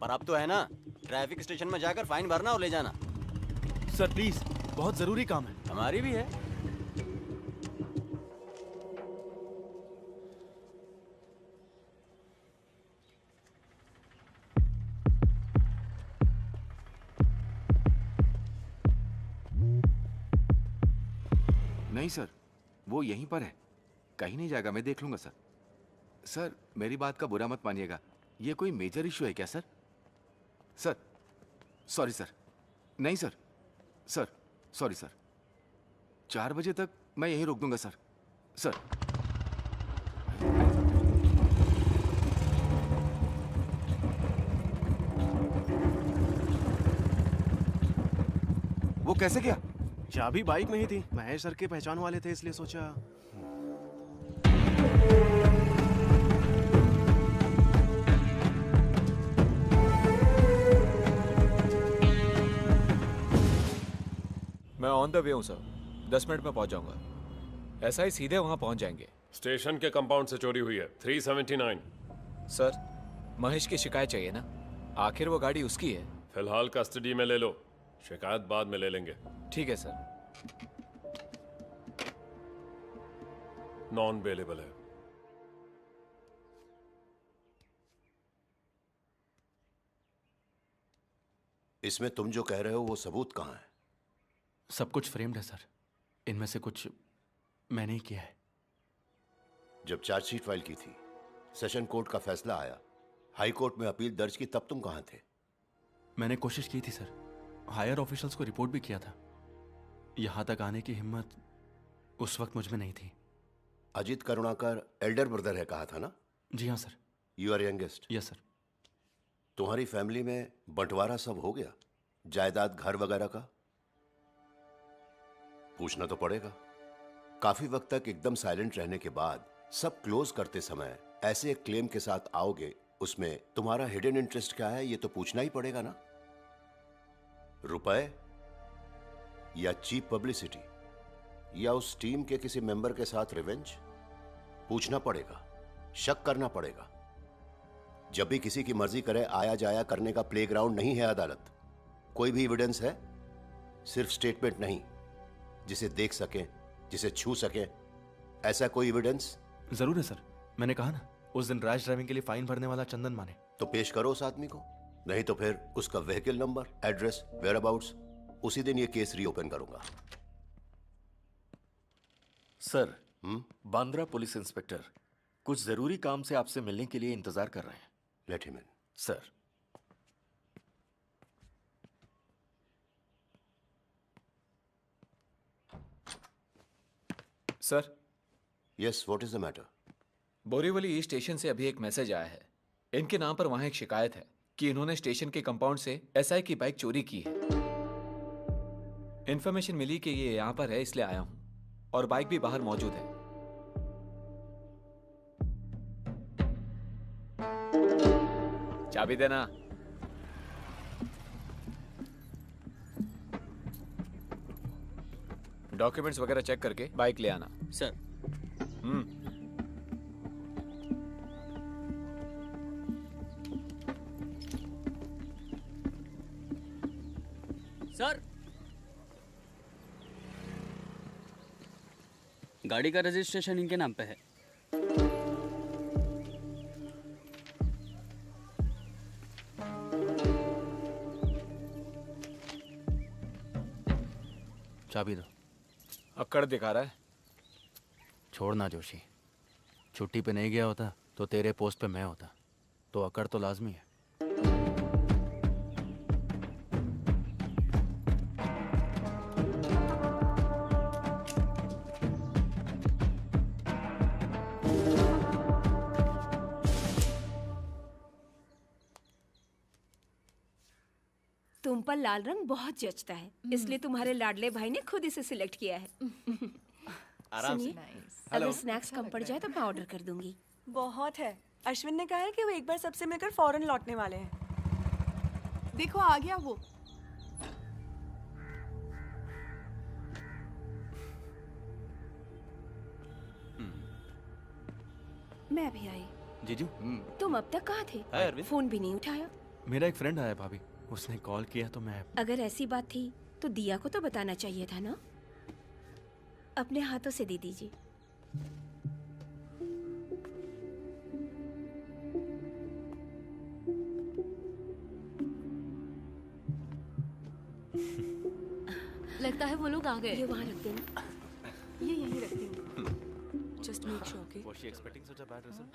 पर अब तो है ना, ट्रैफिक स्टेशन में जाकर फाइन भरना और ले जाना। सर प्लीज, बहुत जरूरी काम है। हमारी भी है। नहीं सर, वो यहीं पर है, कहीं नहीं जाएगा, मैं देख लूंगा सर। सर मेरी बात का बुरा मत मानिएगा, ये कोई मेजर इशू है क्या सर? Sir sorry sir. नहीं सर, सर सॉरी सर। 4 बजे तक मैं यहीं रोक दूंगा सर। सर वो कैसे किया? चाबी बाइक में ही थी, महेश सर के पहचान वाले थे इसलिए सोचा। मैं ऑन द वे हूँ सर, 10 मिनट में पहुंच जाऊंगा। ऐसा ही सीधे वहां पहुंच जाएंगे। स्टेशन के कंपाउंड से चोरी हुई है 379। सर महेश की शिकायत चाहिए ना, आखिर वो गाड़ी उसकी है। फिलहाल कस्टडी में ले लो, शिकायत बाद में ले लेंगे। ठीक है सर। नॉन बेलेबल है। इसमें तुम जो कह रहे हो वो सबूत कहाँ है? सब कुछ फ्रेम्ड है सर, इनमें से कुछ मैंने ही किया है। जब चार्जशीट फाइल की थी, सेशन कोर्ट का फैसला आया, हाई कोर्ट में अपील दर्ज की, तब तुम कहाँ थे? मैंने कोशिश की थी सर, हायर ऑफिशियल्स को रिपोर्ट भी किया था। यहां तक आने की हिम्मत उस वक्त मुझ में नहीं थी। अजीत करुणाकर एल्डर ब्रदर है कहा था ना? जी हाँ sir. You are youngest? Yes sir. तुम्हारी फैमिली में बंटवारा सब हो गया, जायदाद घर वगैरह का? पूछना तो पड़ेगा। काफी वक्त तक एकदम साइलेंट रहने के बाद सब क्लोज करते समय ऐसे एक क्लेम के साथ आओगे, उसमें तुम्हारा हिडन इंटरेस्ट क्या है ये तो पूछना ही पड़ेगा ना। रुपए या चीप पब्लिसिटी या उस टीम के किसी मेंबर के साथ रिवेंज? पूछना पड़ेगा, शक करना पड़ेगा। जब भी किसी की मर्जी करे आया जाया करने का प्लेग्राउंड नहीं है अदालत। कोई भी एविडेंस है? सिर्फ स्टेटमेंट नहीं, जिसे देख सके, जिसे छू सके, ऐसा कोई एविडेंस? जरूर है सर, मैंने कहा ना, उस दिन रैश ड्राइविंग के लिए फाइन भरने वाला चंदन माने। तो पेश करो उस आदमी को, नहीं तो फिर उसका व्हीकल नंबर, एड्रेस, वेयरअबाउट्स, उसी दिन ये केस रीओपन करूंगा। सर, बांद्रा पुलिस इंस्पेक्टर कुछ जरूरी काम से आपसे मिलने के लिए इंतजार कर रहे हैं। Let him in. Sir. Sir. Yes, what is the matter? Borivali east station से अभी एक मैसेज आया है। इनके नाम पर वहां एक शिकायत है कि इन्होंने स्टेशन के कंपाउंड से एसआई की बाइक चोरी की है। इंफॉर्मेशन मिली कि ये यहां पर है, इसलिए आया हूं, और बाइक भी बाहर मौजूद है। चाबी देना। डॉक्यूमेंट्स वगैरह चेक करके बाइक ले आना। सर। सर, गाड़ी का रजिस्ट्रेशन इनके नाम पे है। चाबी दो। अक्कड़ दिखा रहा है। छोड़ना जोशी, छुट्टी पे नहीं गया होता तो तेरे पोस्ट पे मैं होता, तो अकड़ तो लाजमी है। तुम पर लाल रंग बहुत जचता है, इसलिए तुम्हारे लाडले भाई ने खुद इसे सिलेक्ट किया है। आराम से। अगर स्नैक्स कम पड़ जाए तो मैं ऑर्डर कर दूंगी। बहुत है। अश्विन ने कहा है कि वो एक बार सबसे मिलकर फौरन लौटने वाले हैं। देखो आ गया वो। मैं भी आई। जीजू। तुम अब तक कहाँ थे? फोन भी नहीं उठाया। मेरा एक फ्रेंड आया भाभी, उसने कॉल किया तो मैं। अगर ऐसी बात थी तो दिया को तो बताना चाहिए था ना। अपने हाथों से दे दीजिए। लगता है वो लोग आ गए। ये वहाँ रख देना। ये यहीं रखती हूँ। Just make sure, okay? Was she expecting such a bad result?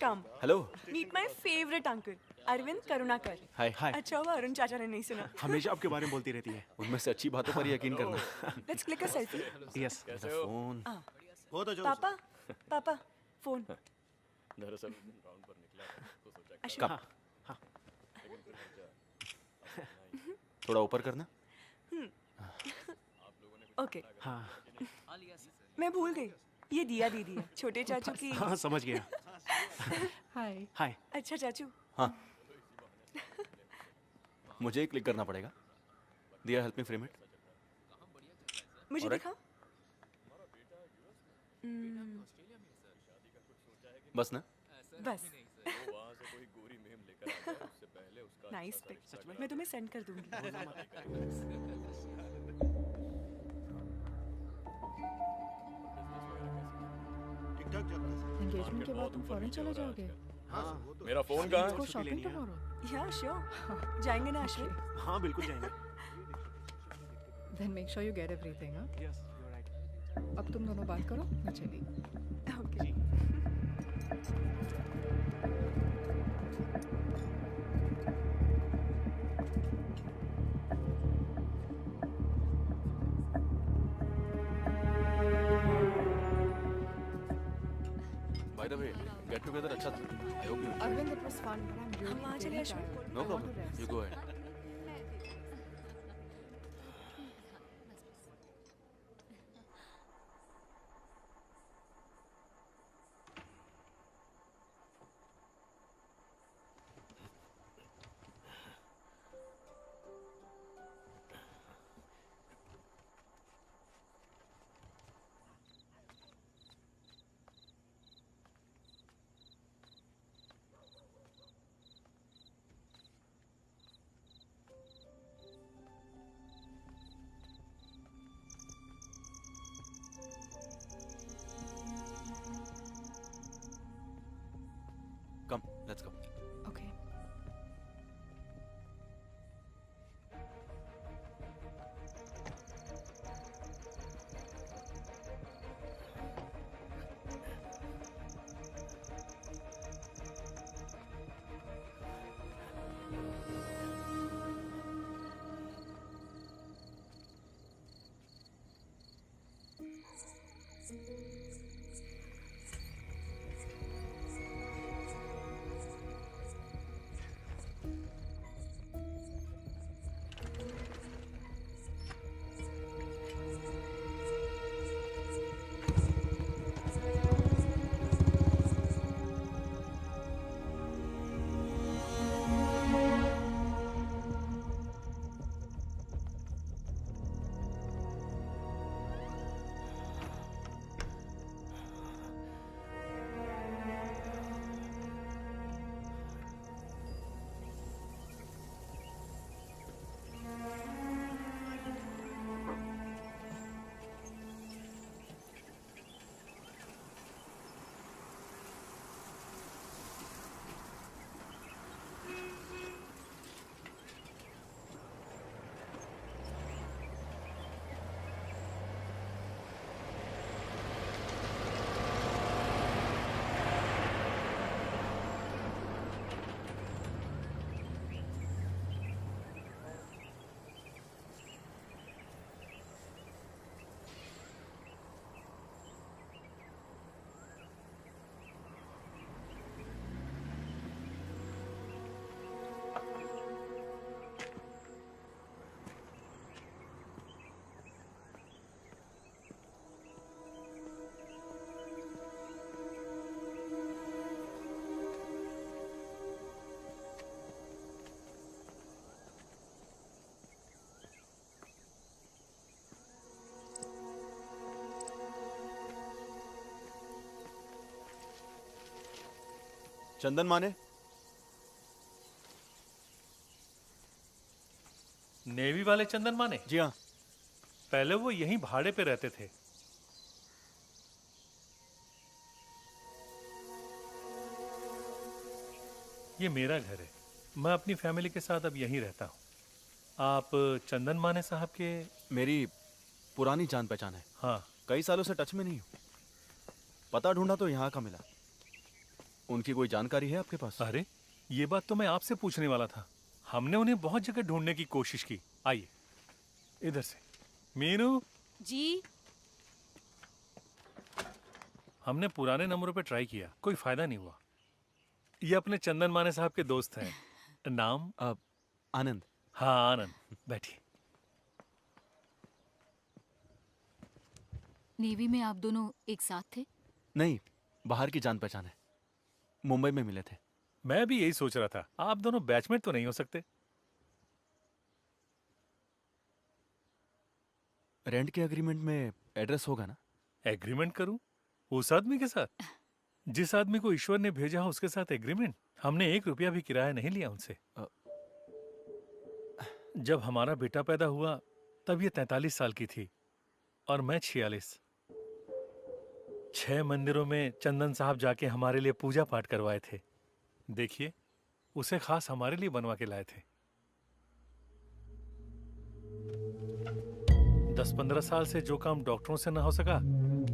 Come. Hello. Meet my favorite uncle, Arvind Karunakar. Hi hi. अच्छा हुआ अरुण चाचा ने नहीं सुना। हमेशा आपके बारे में बोलती रहती है। उनमें से अच्छी बातों पर यकीन करना। Let's click a selfie. Yes. Phone. पापा, पापा, फोन। दरअसल राउंड पर निकला तो सोचा अश्विन। थोड़ा ऊपर करना। ओके। हाँ। मैं भूल गई, ये दिया दीदी है, छोटे चाचू की। हाँ समझ गया। हाय। हाय। अच्छा चाचू। हाँ। मुझे ही क्लिक करना पड़ेगा। दिया हेल्प मी फ्रेम इट। मुझे दिखा। बस ना। बस। Nice pic. मैं तुम्हें सेंड कर दूंगी। एंगेजमेंट के बाद तुम फॉरेन चले जाओगे? हाँ, मेरा फोन कहाँ है? Shopping tomorrow. Yeah sure. जाएंगे ना अश्विन? हाँ बिल्कुल जाएंगे। Then make sure you get everything. हाँ यस यू आर राइट। अब तुम दोनों बात करो, मैं चली। Okay. By the way, get together अच्छा था। I hope you. Arvind, it was fun, but I'm really वहाँ चले Ashwin. No problem. You go ahead. Come, let's go. Okay. चंदन माने, नेवी वाले चंदन माने? जी हाँ। पहले वो यहीं भाड़े पे रहते थे। ये मेरा घर है। मैं अपनी फैमिली के साथ अब यहीं रहता हूँ। आप चंदन माने साहब के? मेरी पुरानी जान पहचान है। हाँ। कई सालों से टच में नहीं हूँ। पता ढूंढा तो यहाँ का मिला। उनकी कोई जानकारी है आपके पास? अरे ये बात तो मैं आपसे पूछने वाला था। हमने उन्हें बहुत जगह ढूंढने की कोशिश की। आइए इधर से। मीनू जी। हमने पुराने नंबरों पे ट्राई किया, कोई फायदा नहीं हुआ। ये अपने चंदन माने साहब के दोस्त हैं। नाम? आनंद। हाँ आनंद, बैठिए। नेवी में आप दोनों एक साथ थे? नहीं, बाहर की जान पहचान है। मुंबई में मिले थे। मैं भी यही सोच रहा था, आप दोनों बैचमेट तो नहीं हो सकते? रेंट के एग्रीमेंट में एड्रेस होगा ना? एग्रीमेंट करूं उस आदमी के साथ? जिस आदमी को ईश्वर ने भेजा हो उसके साथ एग्रीमेंट? हमने 1 रुपया भी किराया नहीं लिया उनसे। जब हमारा बेटा पैदा हुआ तब ये 43 साल की थी और मैं 46। 6 मंदिरों में चंदन साहब जाके हमारे लिए पूजा पाठ करवाए थे। देखिए, उसे खास हमारे लिए बनवा के लाए थे। 10-15 साल से जो काम डॉक्टरों से ना हो सका,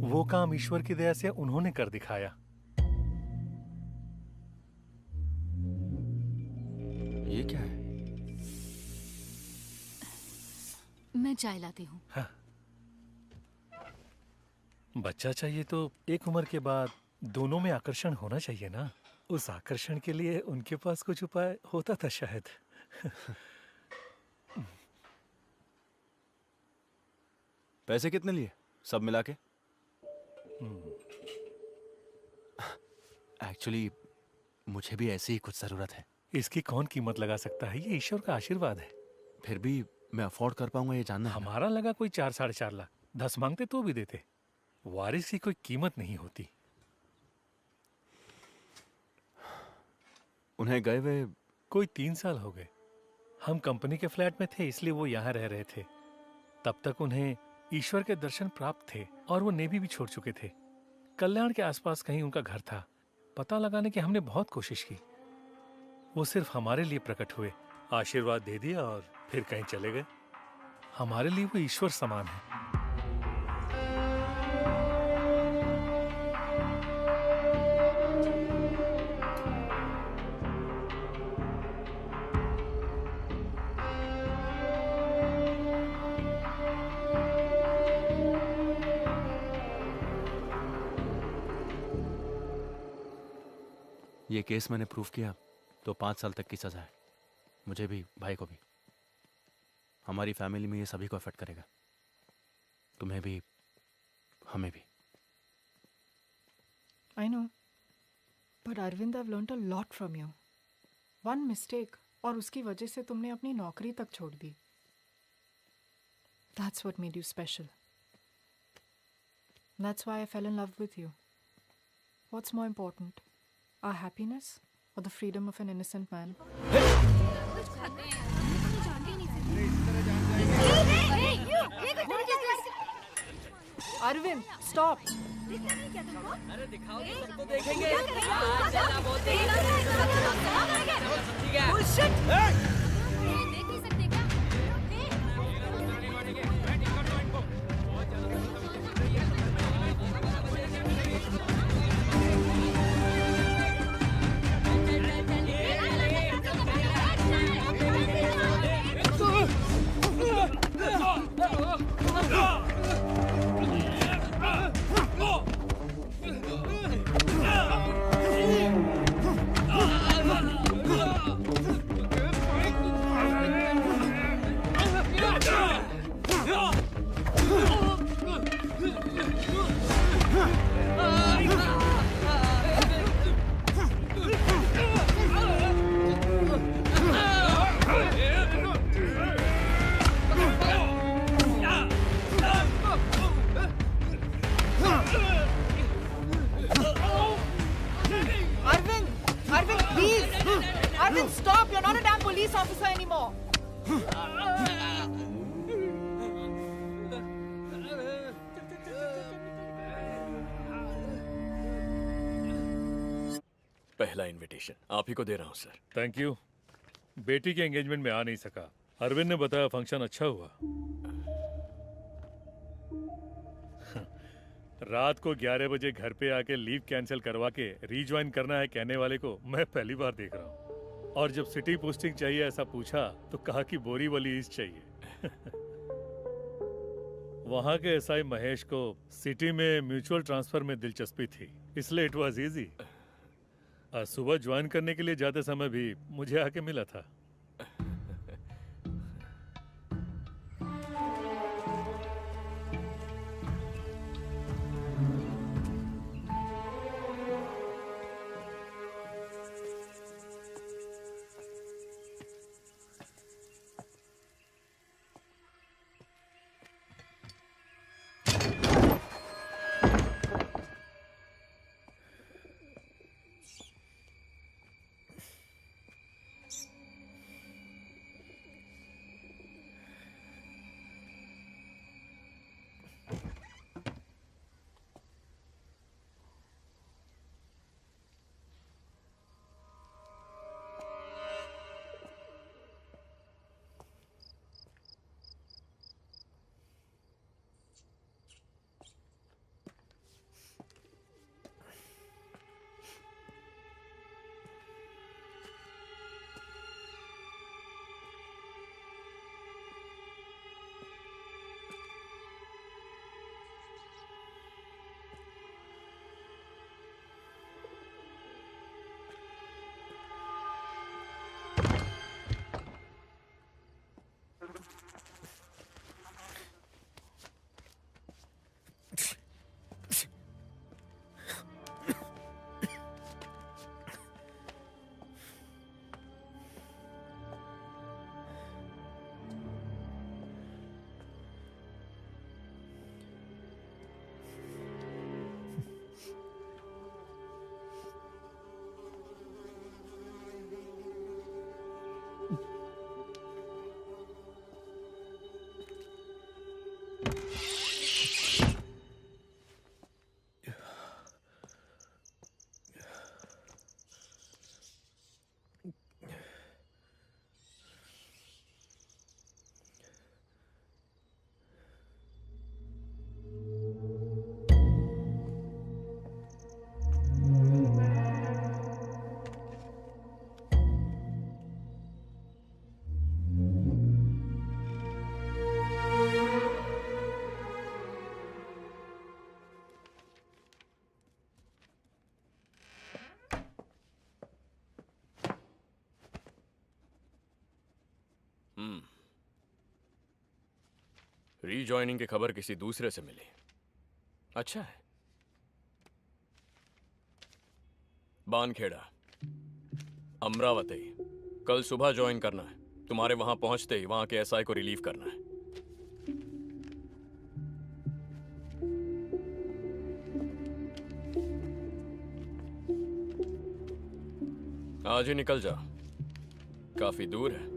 वो काम ईश्वर की दया से उन्होंने कर दिखाया। ये क्या है? मैं चाय लाती हूँ। हाँ। बच्चा चाहिए तो एक उम्र के बाद दोनों में आकर्षण होना चाहिए ना। उस आकर्षण के लिए उनके पास कुछ उपाय होता था शायद। पैसे कितने लिए सब मिला के? एक्चुअली मुझे भी ऐसी ही कुछ जरूरत है। इसकी कौन कीमत लगा सकता है? ये ईश्वर का आशीर्वाद है। फिर भी मैं अफोर्ड कर पाऊंगा ये जानना है। हमारा लगा कोई 4-4.5 लाख। 10 मांगते तो भी देते। वारिस की कोई कीमत नहीं होती। उन्हें गए हुए कोई 3 साल हो गए। हम कंपनी के फ्लैट में थे इसलिए वो यहाँ रह रहे थे। तब तक उन्हें ईश्वर के दर्शन प्राप्त थे और वो नेवी भी छोड़ चुके थे। कल्याण के आसपास कहीं उनका घर था। पता लगाने की हमने बहुत कोशिश की। वो सिर्फ हमारे लिए प्रकट हुए, आशीर्वाद दे दिया और फिर कहीं चले गए। हमारे लिए वो ईश्वर समान है। ये केस मैंने प्रूव किया तो 5 साल तक की सजा है। मुझे भी, भाई को भी। हमारी फैमिली में ये सभी को अफेक्ट करेगा। तुम्हें भी, हमें भी। I know, but Arvind, I've learnt a lot from you. One mistake और उसकी वजह से तुमने अपनी नौकरी तक छोड़ दी। That's what made you special. That's why I fell in love with you. What's more important, our happiness or the freedom of an innocent man? Arvind, stop! अरे दिखाओगे सबको देखेंगे। चला बहुत देख नहीं सकते क्या? Arvind, stop! You're not a damn police officer anymore. पहला इनविटेशन आप ही को दे रहा हूँ सर। Thank you. बेटी के एंगेजमेंट में आ नहीं सका। अरविंद ने बताया फंक्शन अच्छा हुआ। रात को 11 बजे घर पे आके लीव कैंसिल करवा के रीज्वाइन करना है कहने वाले को मैं पहली बार देख रहा हूँ। और जब सिटी पोस्टिंग चाहिए ऐसा पूछा तो कहा कि बोरीवली ईस्ट चाहिए। वहां के एसआई महेश को सिटी में म्यूचुअल ट्रांसफर में दिलचस्पी थी, इसलिए इट वाज इजी। सुबह ज्वाइन करने के लिए जाते समय भी मुझे आके मिला था। रीजॉइनिंग की खबर किसी दूसरे से मिली। अच्छा है। बानखेड़ा, अमरावती, कल सुबह ज्वाइन करना है। तुम्हारे वहां पहुंचते ही वहां के एसआई को रिलीव करना है। आज ही निकल जाओ, काफी दूर है।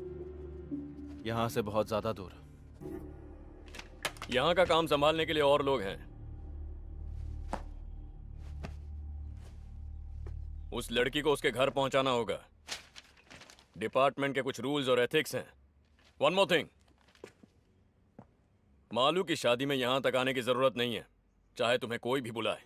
यहां से बहुत ज्यादा दूर। यहां का काम संभालने के लिए और लोग हैं। उस लड़की को उसके घर पहुंचाना होगा। डिपार्टमेंट के कुछ रूल्स और एथिक्स हैं। वन मोर थिंग, मालू की शादी में यहां तक आने की जरूरत नहीं है, चाहे तुम्हें कोई भी बुलाए।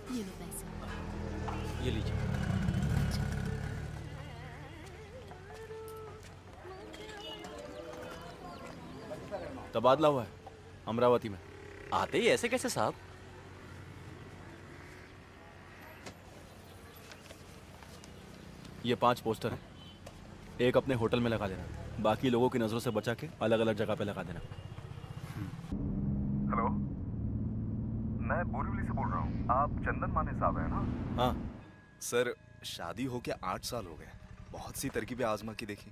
ये लो पैसे। ये लीजिए। तबादला हुआ है अमरावती में। आते ही ऐसे कैसे साहब? ये 5 पोस्टर हैं। एक अपने होटल में लगा देना, बाकी लोगों की नजरों से बचा के अलग अलग जगह पे लगा देना। हेलो, मैं बोरीवली से बोल रहा हूँ। आप चंदन माने साहब हैं ना? हाँ सर, शादी होके 8 साल हो गए। बहुत सी तरकीबें आजमा की देखी।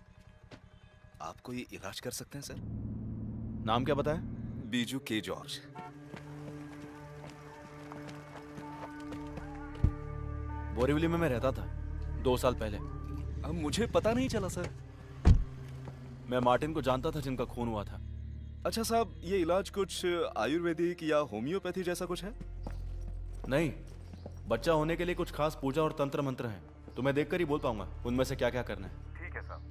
आप कोई इलाज कर सकते हैं सर? नाम क्या बताया? बीजू के जॉर्ज। बोरीवली में मैं रहता था 2 साल पहले। अब मुझे पता नहीं चला सर। मैं मार्टिन को जानता था जिनका खून हुआ था। अच्छा साहब, ये इलाज कुछ आयुर्वेदिक या होम्योपैथी जैसा कुछ है? नहीं, बच्चा होने के लिए कुछ खास पूजा और तंत्र मंत्र हैं। तुम्हें देखकर ही बोल पाऊंगा उनमें से क्या क्या करना है। ठीक है साहब।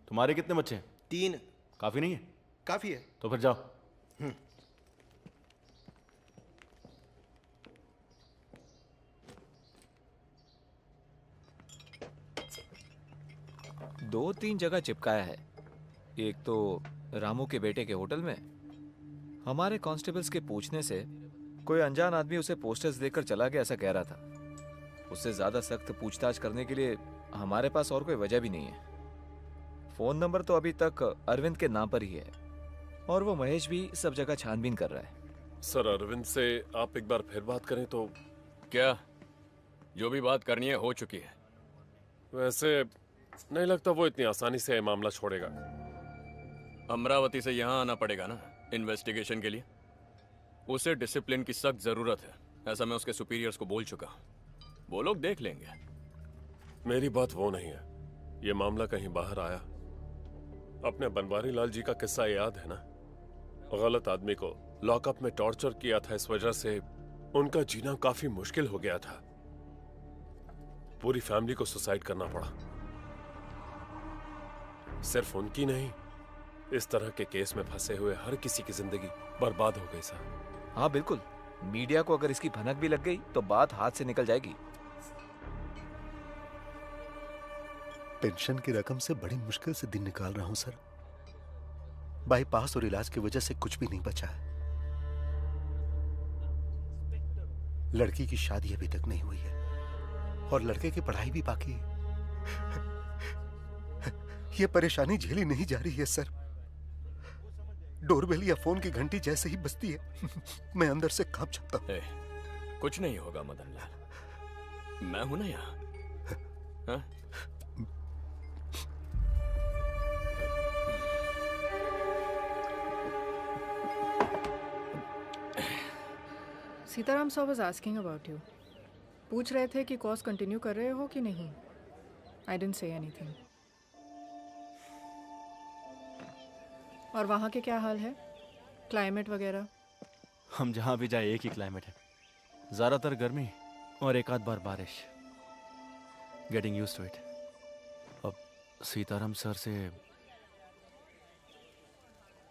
तुम्हारे कितने बच्चे हैं? 3। काफी नहीं है? काफी है। तो फिर जाओ। दो तीन जगह चिपकाया है। एक तो रामू के बेटे के होटल में। हमारे कांस्टेबल्स के पूछने से कोई अनजान आदमी उसे पोस्टर्स देकर चला गया ऐसा कह रहा था। उससे ज्यादा सख्त पूछताछ करने के लिए हमारे पास और कोई वजह भी नहीं है। फोन नंबर तो अभी तक अरविंद के नाम पर ही है और वो महेश भी सब जगह छानबीन कर रहा है। सर, अरविंद से आप एक बार फिर बात करें तो। क्या? जो भी बात करनी है हो चुकी है। वैसे नहीं लगता वो इतनी आसानी से मामला छोड़ेगा। अमरावती से यहाँ आना पड़ेगा ना इन्वेस्टिगेशन के लिए। उसे डिसिप्लिन की सख्त जरूरत है, ऐसा मैं उसके सुपीरियर्स को बोल चुका। वो लोग देख लेंगे। मेरी बात वो नहीं है, ये मामला कहीं बाहर आया। अपने बनवारी लाल जी का किस्सा याद है ना? गलत आदमी को लॉकअप में टॉर्चर किया था, इस वजह से उनका जीना काफी मुश्किल हो गया था। पूरी फैमिली को सुसाइड करना पड़ा। सिर्फ उनकी नहीं, इस तरह के केस में फंसे हुए हर किसी की जिंदगी बर्बाद हो गई सर। हाँ बिल्कुल, मीडिया को अगर इसकी भनक भी लग गई तो बात हाथ से निकल जाएगी। पेंशन की रकम से बड़ी मुश्किल से दिन निकाल रहा हूं सर। बाईपास और इलाज की वजह से कुछ भी नहीं बचा है। लड़की की शादी अभी तक नहीं हुई है और लड़के की पढ़ाई भी बाकी है। यह परेशानी झेली नहीं जा रही है सर। डोरबेल या फोन की घंटी जैसे ही बजती है मैं अंदर से कांप जाता हूं। कुछ नहीं होगा मदन लाल, मैं हूं ना यहाँ। हाँ? Sitaram sir was asking about you. पूछ रहे थे कि कोर्स कंटिन्यू कर रहे हो कि नहीं। I didn't say anything. और वहाँ के क्या हाल है, क्लाइमेट वगैरह? हम जहाँ भी जाए एक ही क्लाइमेट है, ज़्यादातर गर्मी और एक आध बार बारिश। Getting used to it. अब सीताराम सर से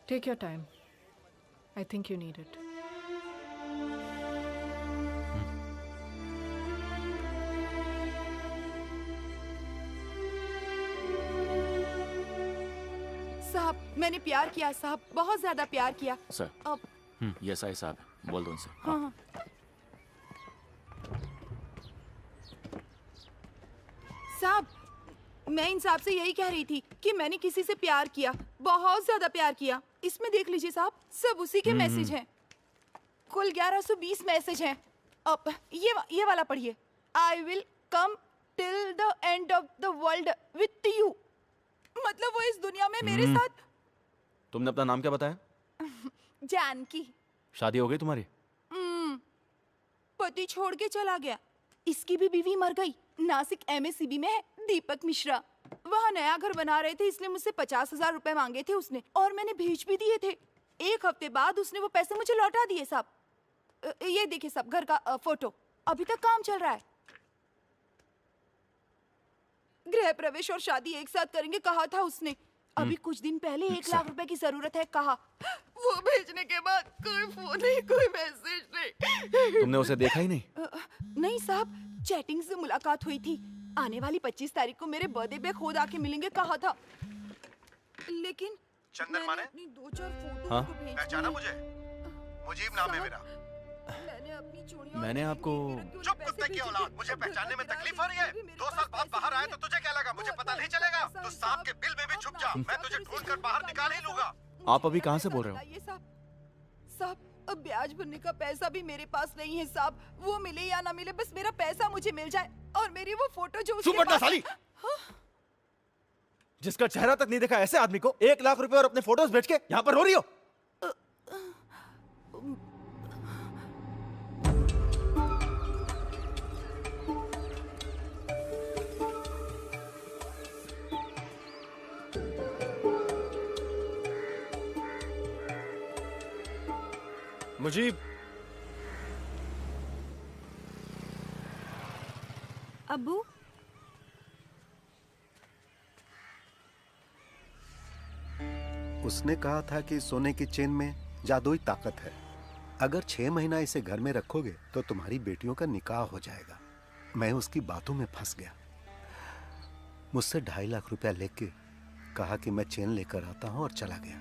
take your time, I think you need it. साहब, मैंने प्यार किया साहब, बहुत ज्यादा प्यार किया। सर, अब ये साई साहब है, बोल दो उनसे। हाँ। साहब, मैं इन साहब से यही कह रही थी कि मैंने किसी से प्यार किया, बहुत ज्यादा प्यार किया। इसमें देख लीजिए साहब, सब उसी के मैसेज हैं। कुल 1120 मैसेज हैं। अब ये वाला पढ़िए। I will come till the end of the world with you. मतलब वो इस दुनिया में मेरे साथ। तुमने अपना नाम क्या बताया? जानकी। शादी हो गई तुम्हारी? पति छोड़ के चला गया। इसकी भी बीवी मर गई। नासिक MACB में है, दीपक मिश्रा। वहाँ नया घर बना रहे थे, इसलिए मुझसे 50,000 रुपए मांगे थे उसने, और मैंने भेज भी दिए थे। 1 हफ्ते बाद उसने वो पैसे मुझे लौटा दिए साहब। ये देखिए साहब, घर का फोटो। अभी तक काम चल रहा है। गृह प्रवेश और शादी एक साथ करेंगे कहा था उसने। अभी कुछ दिन पहले 1 लाख रुपए की जरूरत है कहा। वो भेजने के बाद कोई फोन नहीं, कोई मैसेज नहीं। तुमने उसे देखा ही नहीं? नहीं साहब, चैटिंग से मुलाकात हुई थी। आने वाली 25 तारीख को मेरे बर्थडे पे खुद आके मिलेंगे कहा था। लेकिन चंदन माने? 2-4 फोटो हाँ? पहचाना मुझे? मुजीब नाम है मेरा। मैंने आपको चुप कुत्ते की औलाद, मुझे पहचानने में तकलीफ हो रही है? 2 साल बाद बाहर आया तो तुझे क्या लगा मुझे पता नहीं चलेगा? तू सांप के बिल में भी छुप जा, मैं तुझे ढूंढ कर बाहर निकाल ही लूंगा। आप अभी कहाँ से बोल रहे हो? साहब, अब ब्याज भरने का पैसा भी मेरे पास नहीं है साहब। वो मिले या ना मिले, बस मेरा पैसा मुझे मिल जाए और मेरी वो फोटो जो उसके साली, जिसका चेहरा तक नहीं देखा ऐसे आदमी को 1 लाख रुपए और अपने फोटोज बेच के यहाँ पर रो रही हो? मुजीब, अब्बू, उसने कहा था कि सोने की चेन में जादुई ताकत है। अगर 6 महीना इसे घर में रखोगे तो तुम्हारी बेटियों का निकाह हो जाएगा। मैं उसकी बातों में फंस गया। मुझसे 2.5 लाख रुपया लेके कहा कि मैं चेन लेकर आता हूं और चला गया।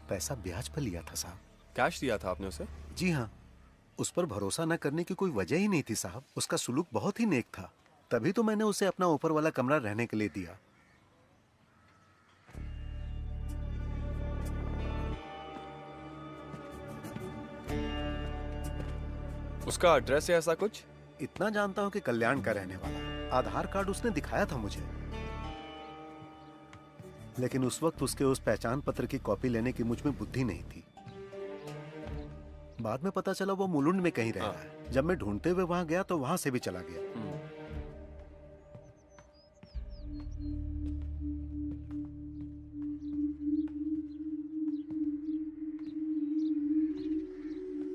पैसा ब्याज पर लिया था साहब। कैश दिया था आपने उसे? जी हाँ, उस पर भरोसा न करने की कोई वजह ही नहीं थी साहब। उसका सुलूक बहुत ही नेक था, तभी तो मैंने उसे अपना ऊपर वाला कमरा रहने के लिए दिया। उसका एड्रेस है ऐसा कुछ? इतना जानता हूं कि कल्याण का रहने वाला। आधार कार्ड उसने दिखाया था मुझे, लेकिन उस वक्त उसके उस पहचान पत्र की कॉपी लेने की मुझ में बुद्धि नहीं थी। बाद में पता चला वो मुलुंड में कहीं रह रहा है। जब मैं ढूंढते हुए वहां गया तो वहां से भी चला गया।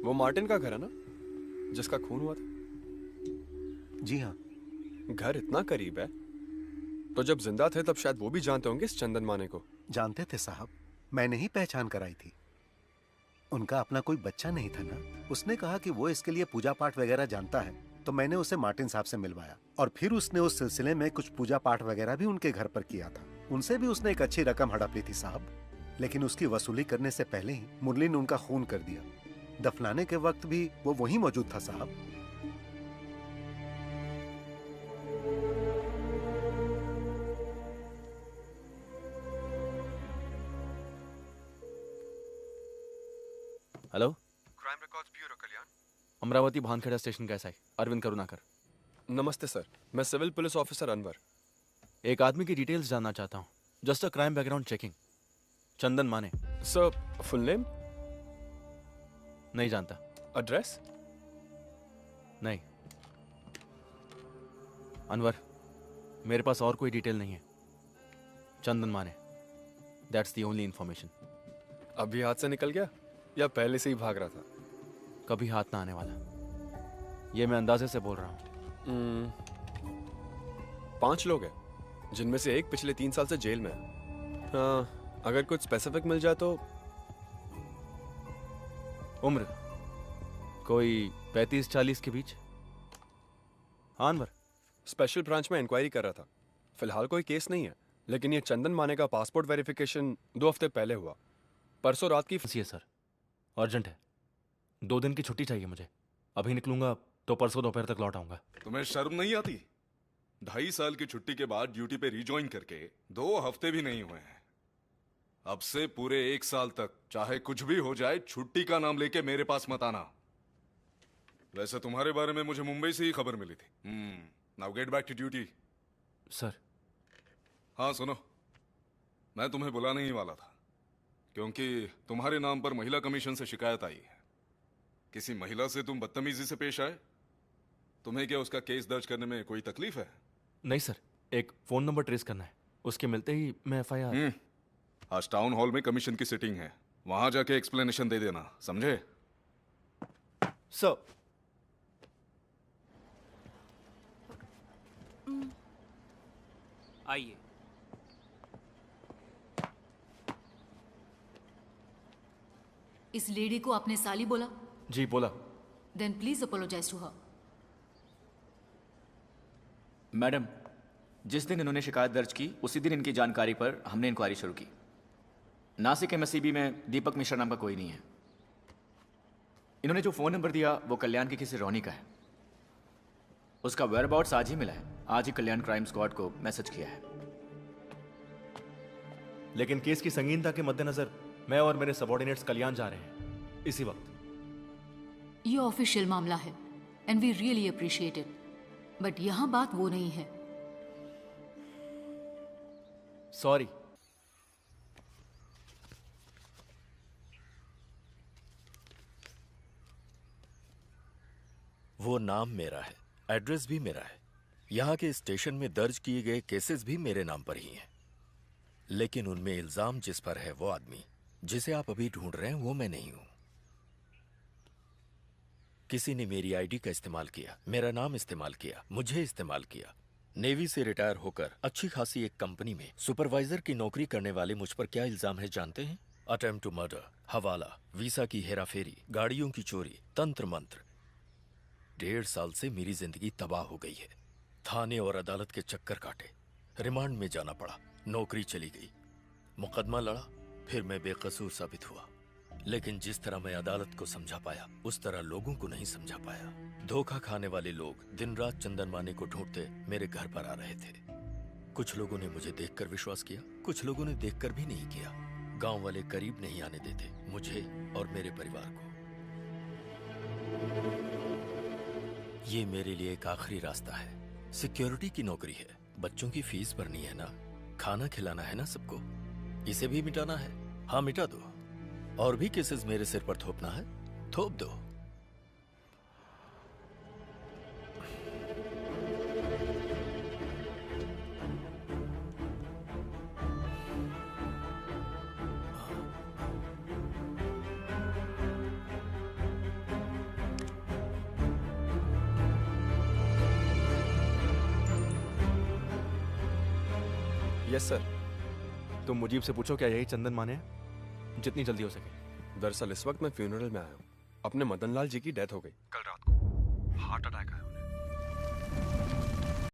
वो मार्टिन का घर है ना, जिसका खून हुआ था? जी हाँ। घर इतना करीब है तो जब जिंदा थे तब शायद वो भी जानते होंगे इस चंदन माने को। जानते थे साहब, मैंने ही पहचान कराई थी। उनका अपना कोई बच्चा नहीं था ना। उसने कहा कि वो इसके लिए पूजा पाठ वगैरह जानता है, तो मैंने उसे मार्टिन साहब से मिलवाया और फिर उसने उस सिलसिले में कुछ पूजा पाठ वगैरह भी उनके घर पर किया था। उनसे भी उसने एक अच्छी रकम हड़प ली थी साहब, लेकिन उसकी वसूली करने से पहले ही मुरली ने उनका खून कर दिया। दफनाने के वक्त भी वो वहीं मौजूद था साहब। हेलो, क्राइम रिकॉर्ड्स ब्यूरो कल्याण। अमरावती भानखेड़ा स्टेशन का एसआई अरविंद करुणाकर। नमस्ते सर, मैं सिविल पुलिस ऑफिसर अनवर। एक आदमी की डिटेल्स जानना चाहता हूँ। Just a crime background checking. Chandan Mane. Sir, full name? नहीं जानता। एड्रेस? नहीं। अनवर, मेरे पास और कोई डिटेल नहीं है। चंदन माने, दैट्स द ओनली इंफॉर्मेशन। अभी हाथ से निकल गया या पहले से ही भाग रहा था? कभी हाथ ना आने वाला, ये मैं अंदाजे से बोल रहा हूँ। 5 लोग हैं, जिनमें से एक पिछले 3 साल से जेल में है। हाँ, अगर कुछ स्पेसिफिक मिल जाए तो। उम्र कोई 35-40 के बीच। हाँ अनवर। स्पेशल ब्रांच में इंक्वायरी कर रहा था। फिलहाल कोई केस नहीं है, लेकिन ये चंदन माने का पासपोर्ट वेरिफिकेशन 2 हफ्ते पहले हुआ। परसों रात की फंसी है सर, अर्जेंट है। 2 दिन की छुट्टी चाहिए मुझे। अभी निकलूंगा तो परसों दोपहर तक लौट आऊंगा। तुम्हें शर्म नहीं आती? 2.5 साल की छुट्टी के बाद ड्यूटी पे रिज्वाइन करके 2 हफ्ते भी नहीं हुए हैं। अब से पूरे 1 साल तक चाहे कुछ भी हो जाए, छुट्टी का नाम लेके मेरे पास मत आना। वैसे तुम्हारे बारे में मुझे मुंबई से ही खबर मिली थी। Now get back to duty. Sir. हाँ सुनो, मैं तुम्हें बुलाने ही वाला था, क्योंकि तुम्हारे नाम पर महिला कमीशन से शिकायत आई है। किसी महिला से तुम बदतमीजी से पेश आए। तुम्हें क्या उसका केस दर्ज करने में कोई तकलीफ है? नहीं सर, एक फोन नंबर ट्रेस करना है, उसके मिलते ही मैं FIR। आज टाउन हॉल में कमीशन की सिटिंग है, वहां जाके एक्सप्लेनेशन दे देना, समझे? सर। आइए। इस लेडी को आपने साली बोला? जी बोला। Then please apologise to her. Madam, जिस दिन इन्होंने शिकायत दर्ज की उसी दिन इनकी जानकारी पर हमने इंक्वायरी शुरू की। नासिक MSCB में दीपक मिश्रा नाम का कोई नहीं है। इन्होंने जो फोन नंबर दिया वो कल्याण की किसी रोनी का है। उसका वेयरअबाउट्स आज ही मिला है। आज ही कल्याण क्राइम स्क्वाड को मैसेज किया है। लेकिन केस की संगीनता के मद्देनजर मैं और मेरे सबऑर्डिनेट्स कल्याण जा रहे हैं इसी वक्त। ये ऑफिशियल मामला है and we really appreciate it, but यहां बात वो नहीं है। सॉरी। वो नाम मेरा है, एड्रेस भी मेरा है, यहाँ के स्टेशन में दर्ज किए गए केसेस भी मेरे नाम पर ही हैं। लेकिन उनमें इल्जाम जिस पर है वो आदमी जिसे आप अभी ढूंढ रहे हैं वो मैं नहीं हूं। किसी ने मेरी आईडी का इस्तेमाल किया, मेरा नाम इस्तेमाल किया, मुझे इस्तेमाल किया। नेवी से रिटायर होकर अच्छी खासी एक कंपनी में सुपरवाइजर की नौकरी करने वाले मुझ पर क्या इल्जाम है जानते हैं? अटेम्प्ट टू मर्डर, हवाला, वीसा की हेराफेरी, गाड़ियों की चोरी, तंत्र मंत्र। 1.5 साल से मेरी जिंदगी तबाह हो गई है। थाने और अदालत के चक्कर काटे, रिमांड में जाना पड़ा, नौकरी चली गई, मुकदमा लड़ा, फिर मैं बेकसूर साबित हुआ। लेकिन जिस तरह मैं अदालत को समझा पाया उस तरह लोगों को नहीं समझा पाया। धोखा खाने वाले लोग दिन रात चंदन माने को ढूंढते मेरे घर पर आ रहे थे। कुछ लोगों ने मुझे देखकर विश्वास किया, कुछ लोगों ने देखकर भी नहीं किया। गांव वाले करीब नहीं आने देते मुझे और मेरे परिवार को। ये मेरे लिए एक आखिरी रास्ता है। सिक्योरिटी की नौकरी है, बच्चों की फीस भरनी है ना, खाना खिलाना है ना सबको, इसे भी मिटाना है। हाँ मिटा दो। और भी केसेस मेरे सिर पर थोपना है, थोप दो। Yes sir. तुम मुजीब से पूछो क्या यही चंदन माने हैं? जितनी जल्दी हो सके। दरअसल इस वक्त मैं फ्यूनरल में आया हूँ। अपने मदन लाल जी की डेथ हो गई कल रात को, हार्ट अटैक आया।